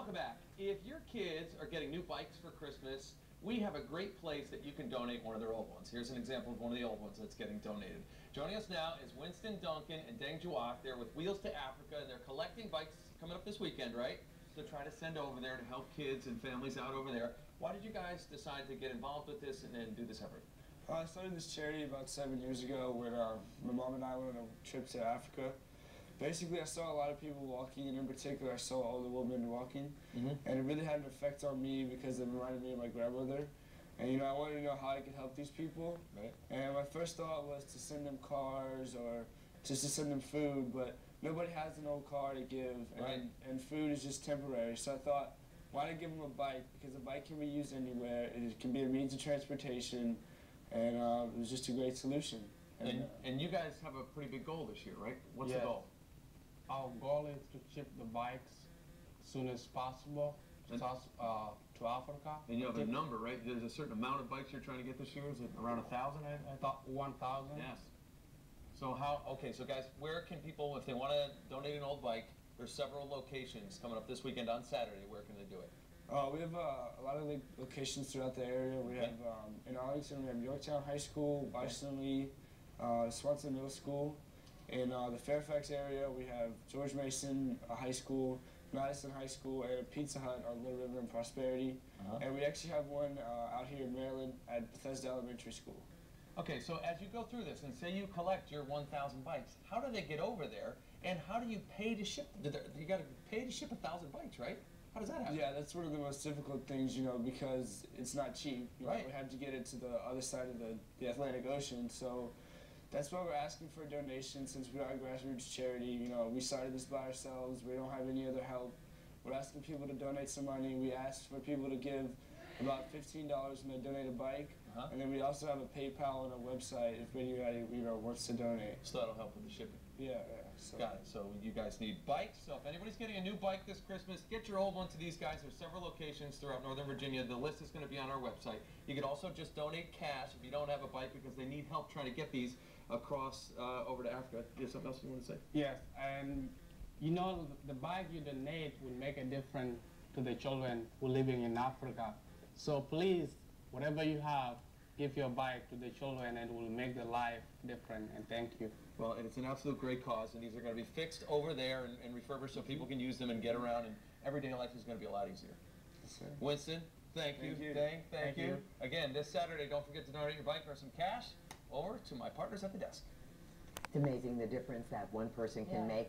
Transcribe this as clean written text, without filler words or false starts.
welcome back. If your kids are getting new bikes for Christmas, we have a great place that you can donate one of their old ones. Here's an example of one of the old ones that's getting donated. Joining us now is Winston Duncan and Deng. They're with Wheels to Africa, and they're collecting bikes coming up this weekend, right? To try to send over there to help kids and families out over there. Why did you guys decide to get involved with this and do this effort? I started this charity about 7 years ago when my mom and I went on a trip to Africa. Basically, I saw a lot of people walking, and in particular, I saw older women walking, and it really had an effect on me because it reminded me of my grandmother. And I wanted to know how I could help these people. Right. And my first thought was to send them cars or just to send them food, but nobody has an old car to give, and food is just temporary. So I thought, why not give them a bike? Because a bike can be used anywhere. It can be a means of transportation, and it was just a great solution. And you guys have a pretty big goal this year, right? What's the goal? Our goal is to ship the bikes as soon as possible to Africa. And you have a number, right? There's a certain amount of bikes you're trying to get this year. Is it around 1,000? I thought 1,000. Yes. So so guys, where can people, if they want to donate an old bike, there's several locations coming up this weekend on Saturday. Where can they do it? We have a lot of locations throughout the area. We have, in Arlington, we have Yorktown High School, Boston Lee, Swanson Middle School. In the Fairfax area, we have George Mason High School, Madison High School, and Pizza Hut on Little River and Prosperity. And we actually have one out here in Maryland at Bethesda Elementary School. Okay, so as you go through this, and say you collect your 1,000 bikes, how do they get over there, and how do you pay to ship them? You got to pay to ship 1,000 bikes, right? How does that happen? Yeah, that's one of the most difficult things, because it's not cheap. Right. We have to get it to the other side of the Atlantic Ocean, so that's why we're asking for a donation. Since we are a grassroots charity, we started this by ourselves. We don't have any other help. We're asking people to donate some money. We asked for people to give about $15 when they donate a bike, and then we also have a PayPal and a website if anybody wants to donate. So that'll help with the shipping. Yeah. So. Got it. So you guys need bikes. So if anybody's getting a new bike this Christmas, get your old one to these guys. There's several locations throughout Northern Virginia. The list is going to be on our website. You can also just donate cash if you don't have a bike because they need help trying to get these across over to Africa. Do you have something else you want to say? Yes, and the bike you donate will make a difference to the children who are living in Africa. So please, whatever you have, give your bike to the children and it will make their life different, and thank you. Well, and it's an absolute great cause, and these are going to be fixed over there and refurbished so people can use them and get around, and everyday life is going to be a lot easier. Yes, sir. Winston, thank you. Deng, thank you. Again, this Saturday, don't forget to donate your bike or some cash over to my partners at the desk. It's amazing the difference that one person can make.